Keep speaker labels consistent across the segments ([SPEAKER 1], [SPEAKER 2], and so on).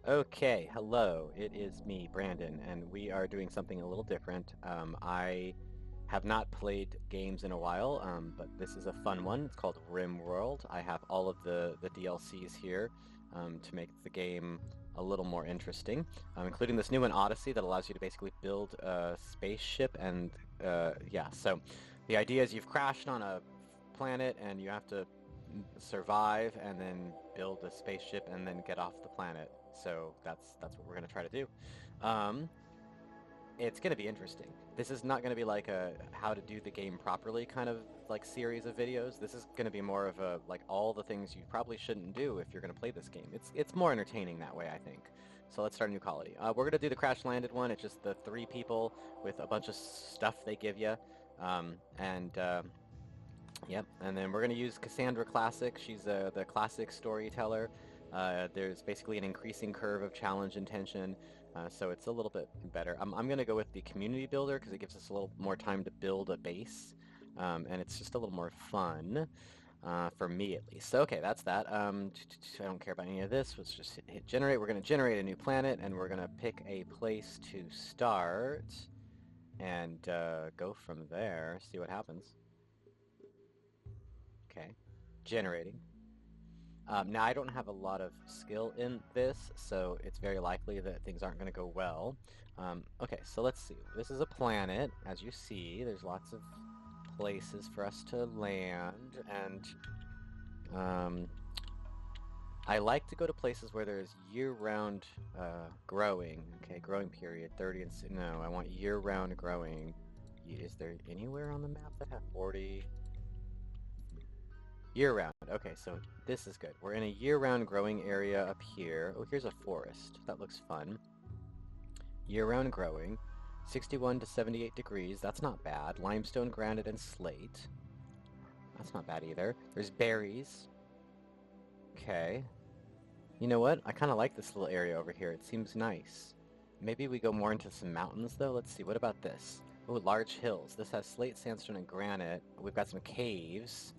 [SPEAKER 1] Okay, hello. It is me, Brandon, and we are doing something a little different. I have not played games in a while, but this is a fun one. It's called RimWorld. I have all of the DLCs here to make the game a little more interesting, including this new one, Odyssey, that allows you to basically build a spaceship. And yeah, so the idea is you've crashed on a planet and you have to survive and then build a spaceship and then get off the planet. So that's what we're gonna try to do. Um, it's gonna be interesting. This is not gonna be like a how to do the game properly kind of like series of videos. This is gonna be more of a like all the things you probably shouldn't do if you're gonna play this game. It's more entertaining that way, I think. So let's start a new colony. We're gonna do the crash landed one. It's just the three people with a bunch of stuff they give you. And Yep, and then we're going to use Cassandra Classic. She's the classic storyteller. There's basically an increasing curve of challenge and tension, so it's a little bit better. I'm going to go with the community builder because it gives us a little more time to build a base, and it's just a little more fun, for me at least. So, okay, that's that. I don't care about any of this. Let's just hit generate. We're going to generate a new planet, and we're going to pick a place to start and go from there, see what happens. Okay, generating. Now, I don't have a lot of skill in this, so it's very likely that things aren't going to go well. Okay, so let's see. This is a planet. As you see, there's lots of places for us to land, and um, I like to go to places where there's year-round growing. Okay, growing period, 30 and... No, I want year-round growing. Is there anywhere on the map that have 40... Year-round. Okay, so this is good. We're in a year-round growing area up here. Oh, here's a forest. That looks fun. Year-round growing. 61 to 78 degrees. That's not bad. Limestone, granite, and slate. That's not bad either. There's berries. Okay. You know what? I kind of like this little area over here. It seems nice. Maybe we go more into some mountains, though. Let's see. What about this? Oh, large hills. This has slate, sandstone, and granite. We've got some caves.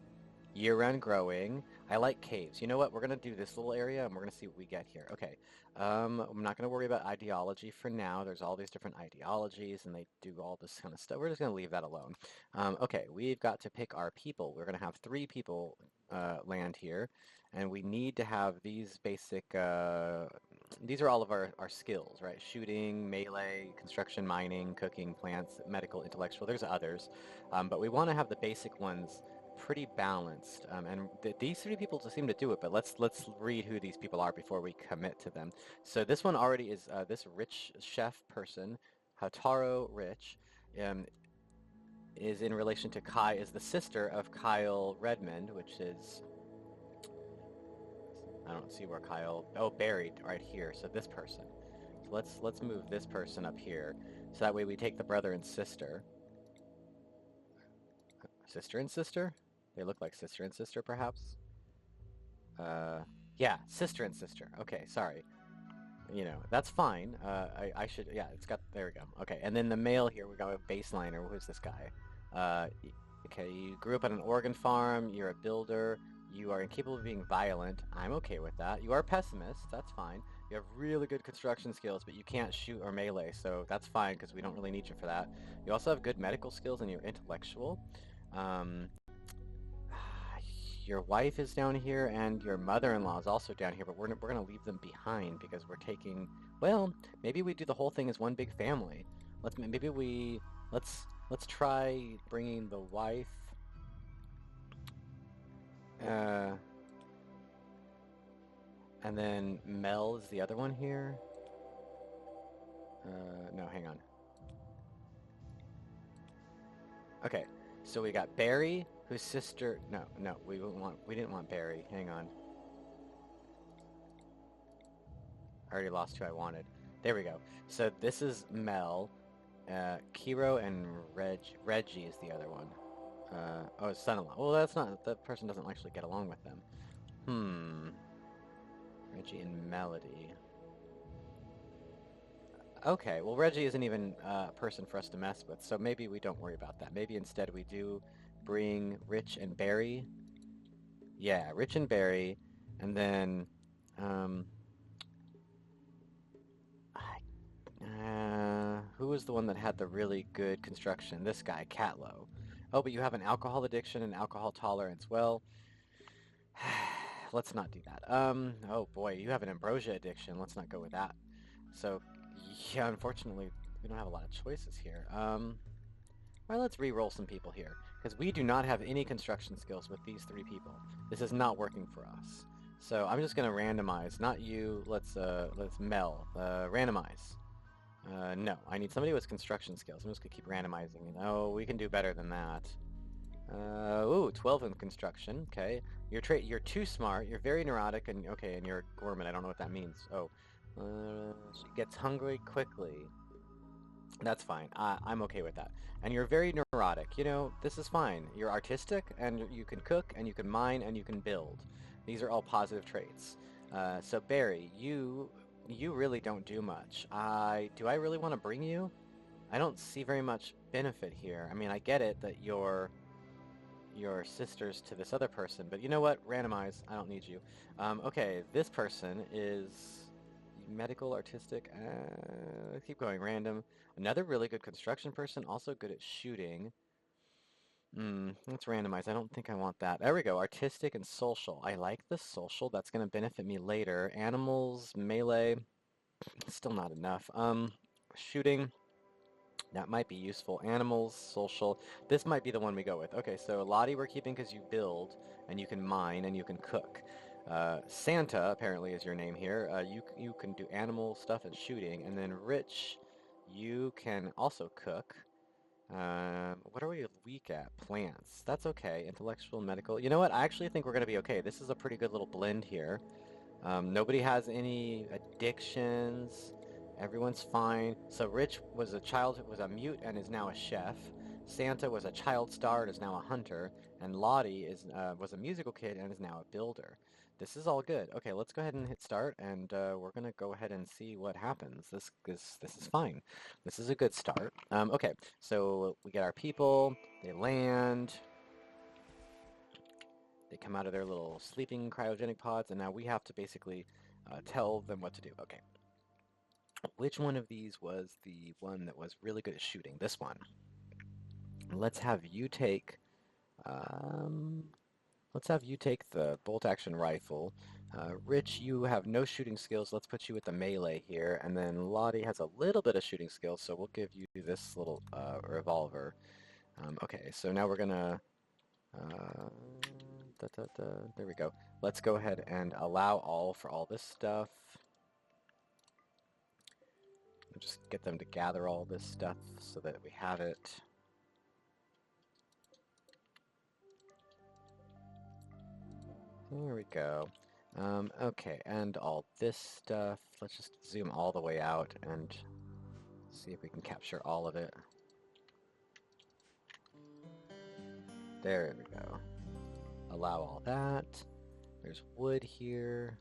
[SPEAKER 1] Year-round growing. I like caves. You know what? We're going to do this little area, and we're going to see what we get here. Okay. I'm not going to worry about ideology for now. There's all these different ideologies, and they do all this kind of stuff. We're just going to leave that alone. Okay, we've got to pick our people. We're going to have three people land here, and we need to have these basic... these are all of our skills, right? Shooting, melee, construction, mining, cooking, plants, medical, intellectual. There's others, but we want to have the basic ones pretty balanced, and these three people seem to do it. But let's read who these people are before we commit to them. So this one already is this rich chef person, Hataro Rich, um, is in relation to Kai, is the sister of Kyle Redmond, which is I don't see where Kyle. Oh, buried right here. So this person. So let's move this person up here, so that way we take the brother and sister. Sister and sister? They look like sister and sister, perhaps? Uh, yeah, sister and sister. Okay, sorry. You know, that's fine. I should, yeah, it's got, there we go. Okay, and then the male here, we got a baseliner. Who's this guy? Uh, okay, you grew up on an organ farm, you're a builder, you are incapable of being violent. I'm okay with that. You are a pessimist, that's fine. You have really good construction skills, but you can't shoot or melee, so that's fine, because we don't really need you for that. You also have good medical skills, and you're intellectual. Um, your wife is down here, and your mother-in-law is also down here, but we're going to leave them behind because we're taking... Well, maybe we do the whole thing as one big family. Maybe we... Let's try bringing the wife... Uh, and then Mel is the other one here. No, hang on. Okay, so we got Barry, whose sister... No, no, we didn't want Barry. Hang on. I already lost who I wanted. There we go. So this is Mel. Kiro and Reggie is the other one. Oh, his son-in-law. Well, that's not... That person doesn't actually get along with them. Hmm. Reggie and Melody. Okay, well, Reggie isn't even a person for us to mess with, so maybe we don't worry about that. Maybe instead we do bring Rich and Barry. Yeah, Rich and Barry, and then... Um, Who was the one that had the really good construction? This guy, Catlow. Oh, but you have an alcohol addiction and alcohol tolerance. Well, let's not do that. Oh boy, you have an ambrosia addiction. Let's not go with that. So, yeah, unfortunately, we don't have a lot of choices here. Well, let's re-roll some people here, because we do not have any construction skills with these three people. This is not working for us. So I'm just gonna randomize. Not you. Let's Mel. Randomize. No, I need somebody with construction skills. I'm just gonna keep randomizing. Oh, we can do better than that. Ooh, 12 in construction. Okay, you're too smart. You're very neurotic, and okay, and you're a gourmet. I don't know what that means. Oh, she gets hungry quickly. That's fine. I'm okay with that. And you're very neurotic. You know, this is fine. You're artistic, and you can cook, and you can mine, and you can build. These are all positive traits. So Barry, you really don't do much. Do I really want to bring you? I don't see very much benefit here. I mean, I get it that you're sisters to this other person, but you know what? Randomize. I don't need you. Okay, this person is medical, artistic. Keep going. Random. Another really good construction person, also good at shooting. Let's randomize. I don't think I want that. There we go. Artistic and social. I like the social. That's going to benefit me later. Animals, melee, still not enough. Shooting. That might be useful. Animals, social. This might be the one we go with. Okay, so Lottie we're keeping because you build, and you can mine, and you can cook. Santa, apparently, is your name here. You can do animal stuff and shooting. And then Rich, you can also cook. What are we weak at? Plants. That's okay. Intellectual, medical. You know what? I actually think we're going to be okay. This is a pretty good little blend here. Nobody has any addictions. Everyone's fine. So Rich was a mute and is now a chef. Santa was a child star and is now a hunter. And Lottie was a musical kid and is now a builder. This is all good. Okay, let's go ahead and hit start, and we're gonna go ahead and see what happens. This is fine. This is a good start. Okay, so we get our people. They land. They come out of their little sleeping cryogenic pods, and now we have to basically tell them what to do. Okay. Which one of these was the one that was really good at shooting? This one. Let's have you take. Let's have you take the bolt-action rifle. Rich, you have no shooting skills. Let's put you with the melee here. And then Lottie has a little bit of shooting skills, so we'll give you this little revolver. Okay, so now we're gonna there we go. Let's go ahead and allow all for all this stuff. We'll just get them to gather all this stuff so that we have it. There we go. Okay, and all this stuff. Let's just zoom all the way out and see if we can capture all of it. There we go. Allow all that. There's wood here.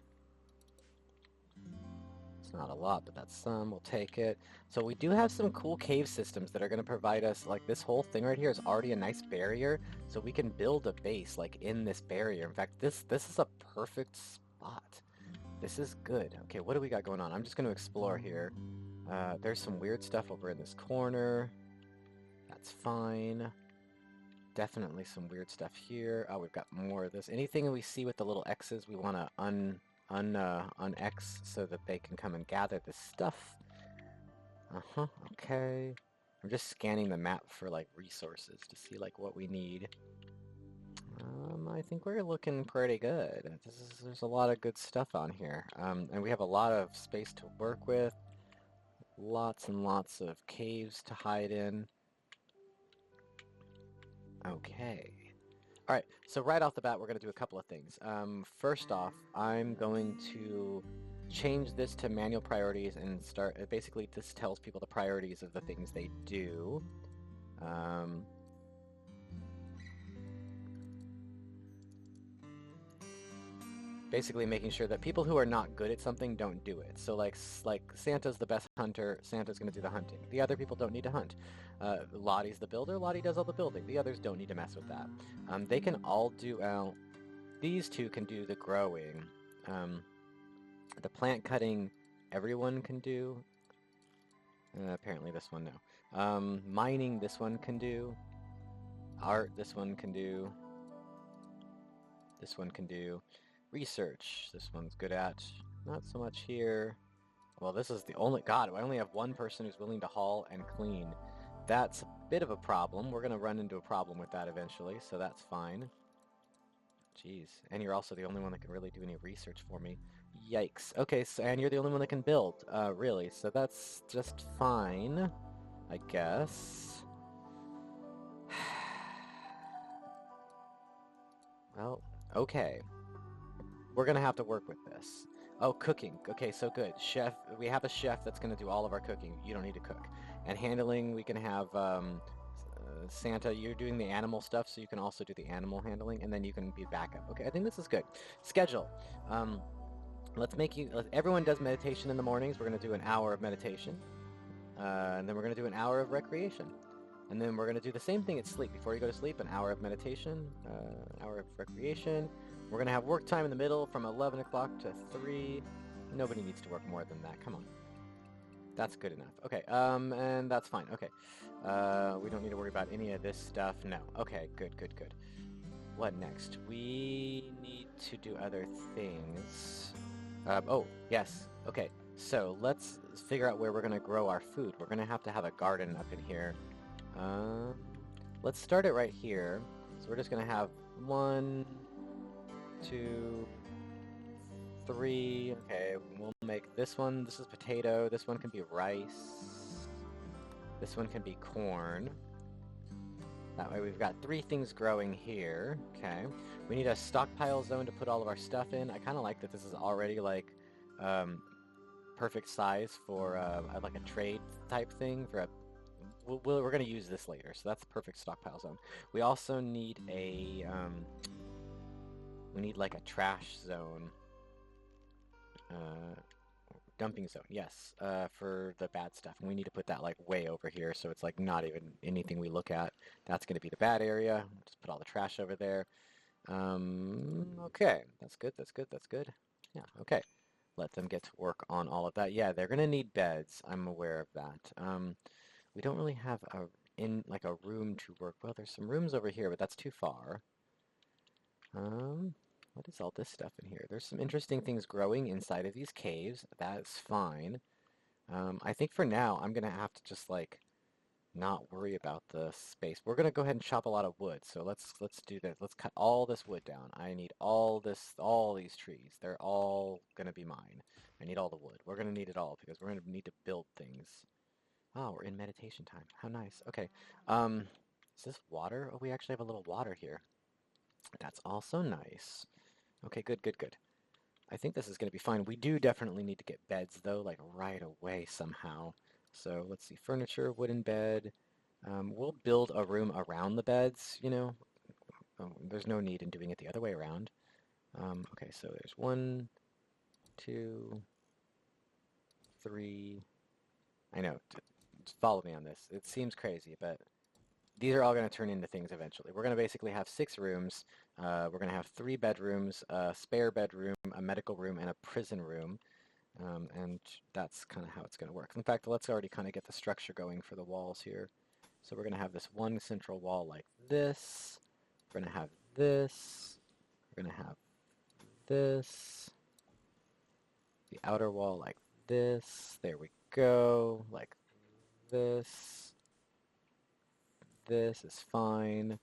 [SPEAKER 1] It's not a lot, but that's some. We'll take it. So we do have some cool cave systems that are going to provide us, like this whole thing right here is already a nice barrier, so we can build a base like in this barrier. In fact, this is a perfect spot. This is good. Okay, what do we got going on? I'm just going to explore here. There's some weird stuff over in this corner. That's fine. Definitely some weird stuff here. Oh, we've got more of this. Anything we see with the little X's, we want to un-X so that they can come and gather this stuff. Okay. I'm just scanning the map for, like, resources to see, like, what we need. I think we're looking pretty good. There's a lot of good stuff on here. And we have a lot of space to work with. Lots and lots of caves to hide in. Okay. All right, so right off the bat, we're going to do a couple of things. First off, I'm going to change this to manual priorities and start, basically this tells people the priorities of the things they do. Basically making sure that people who are not good at something don't do it. So like Santa's the best hunter, Santa's going to do the hunting. The other people don't need to hunt. Lottie's the builder, Lottie does all the building. The others don't need to mess with that. They can all do, well, these two can do the growing. The plant cutting everyone can do. Apparently this one, no. Mining, this one can do. Art, this one can do. This one can do. Research, this one's good at. Not so much here. Well, this is the only... God, I only have one person who's willing to haul and clean. That's a bit of a problem. We're going to run into a problem with that eventually, so that's fine. Jeez. And you're also the only one that can really do any research for me. Yikes. Okay, so, and you're the only one that can build, really. So that's just fine, I guess. Well, okay. We're gonna have to work with this. Oh, cooking. Okay, so good. Chef, we have a chef that's gonna do all of our cooking. You don't need to cook. And handling, we can have Santa, you're doing the animal stuff, so you can also do the animal handling, and then you can be backup. Okay, I think this is good. Schedule. Everyone does meditation in the mornings. We're gonna do an hour of meditation. And then we're gonna do an hour of recreation. And then we're going to do the same thing at sleep. Before you go to sleep, an hour of meditation, an hour of recreation. We're going to have work time in the middle from 11 o'clock to 3. Nobody needs to work more than that. Come on. That's good enough. Okay, and that's fine. Okay. We don't need to worry about any of this stuff. No. Okay, good, good, good. What next? We need to do other things. Oh, yes. Okay, so let's figure out where we're going to grow our food. We're going to have a garden up in here. Let's start it right here. So we're just gonna have 1, 2, 3. Okay, we'll make this one. This is potato. This one can be rice. This one can be corn. That way we've got 3 things growing here. Okay. We need a stockpile zone to put all of our stuff in. I kind of like that this is already like perfect size for like a trade type thing for a we're going to use this later, so that's the perfect stockpile zone. We also need a, we need like a trash zone, dumping zone, yes, for the bad stuff. And we need to put that like way over here, so it's like not even anything we look at. That's going to be the bad area. Just put all the trash over there. Okay, that's good, that's good, that's good. Yeah, okay. Let them get to work on all of that. Yeah, they're going to need beds. I'm aware of that. We don't really have a room to work. Well, there's some rooms over here, but that's too far. What is all this stuff in here? There's some interesting things growing inside of these caves. That's fine. I think for now, I'm gonna have to just like not worry about the space. We're gonna go ahead and chop a lot of wood. So let's do this. Let's cut all this wood down. I need all these trees. They're all gonna be mine. I need all the wood. We're gonna need it all because we're gonna need to build things. Oh, we're in meditation time. How nice. Okay. Is this water? Oh, we actually have a little water here. That's also nice. Okay, good, good, good. I think this is going to be fine. We do definitely need to get beds, though, like right away somehow. So let's see. Furniture, wooden bed. We'll build a room around the beds, you know. There's no need in doing it the other way around. Okay, so there's 1, 2, 3. I know. Follow me on this. It seems crazy, but these are all going to turn into things eventually. We're going to basically have 6 rooms. We're going to have 3 bedrooms, a spare bedroom, a medical room, and a prison room. And that's kind of how it's going to work. In fact, let's already kind of get the structure going for the walls here. So we're going to have this one central wall like this. We're going to have this. We're going to have this. The outer wall like this. There we go. Like this. This is fine.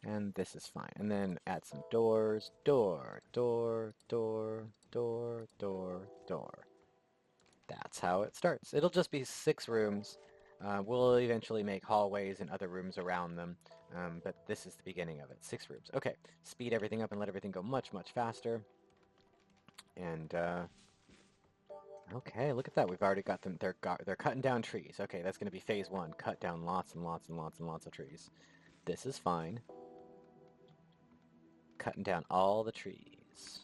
[SPEAKER 1] And this is fine. And then add some doors. Door, door, door, door, door, door. That's how it starts. It'll just be 6 rooms. We'll eventually make hallways and other rooms around them. But this is the beginning of it. 6 rooms. Okay. Speed everything up and let everything go much, much faster. And, okay, look at that. We've already got them. They're cutting down trees. Okay, that's going to be phase 1. Cut down lots and lots and lots and lots of trees. This is fine. Cutting down all the trees.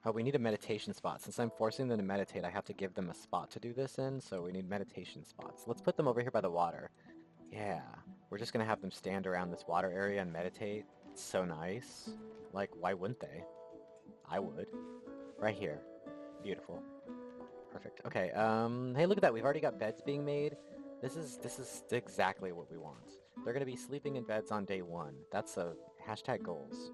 [SPEAKER 1] Oh, we need a meditation spot. Since I'm forcing them to meditate, I have to give them a spot to do this in, so we need meditation spots. Let's put them over here by the water. Yeah, we're just going to have them stand around this water area and meditate. It's so nice. Like, why wouldn't they? I would. Right here. Beautiful. Perfect. Okay, hey, look at that. We've already got beds being made. This is exactly what we want. They're gonna be sleeping in beds on day one. That's a hashtag goals.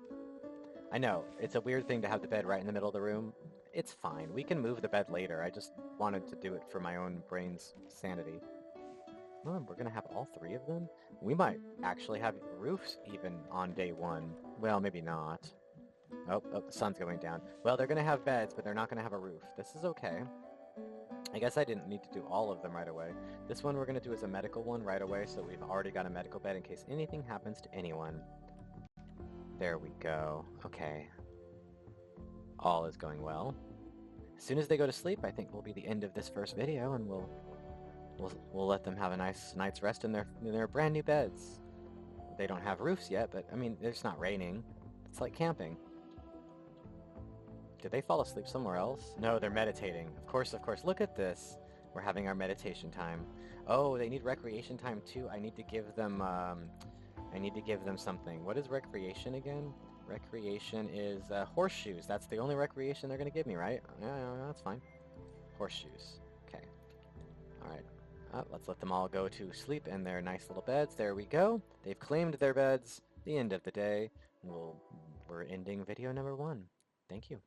[SPEAKER 1] I know, it's a weird thing to have the bed right in the middle of the room. It's fine. We can move the bed later. I just wanted to do it for my own brain's sanity. Oh, we're gonna have all three of them? We might actually have roofs even on day one. Well, maybe not. Oh, the sun's going down. Well, they're gonna have beds, but they're not gonna have a roof. This is okay. I guess I didn't need to do all of them right away. This one we're gonna do as a medical one right away, so we've already got a medical bed in case anything happens to anyone. There we go. Okay. All is going well. As soon as they go to sleep, I think will be the end of this first video, and we'll let them have a nice night's rest in their brand new beds. They don't have roofs yet, but I mean, it's not raining. It's like camping. Did they fall asleep somewhere else? No, they're meditating. Of course, of course. Look at this. We're having our meditation time. Oh, they need recreation time too. I need to give them something. What is recreation again? Recreation is horseshoes. That's the only recreation they're gonna give me, right? Yeah, that's fine. Horseshoes. Okay. All right. Let's let them all go to sleep in their nice little beds. There we go. They've claimed their beds. The end of the day. We're ending video number 1. Thank you.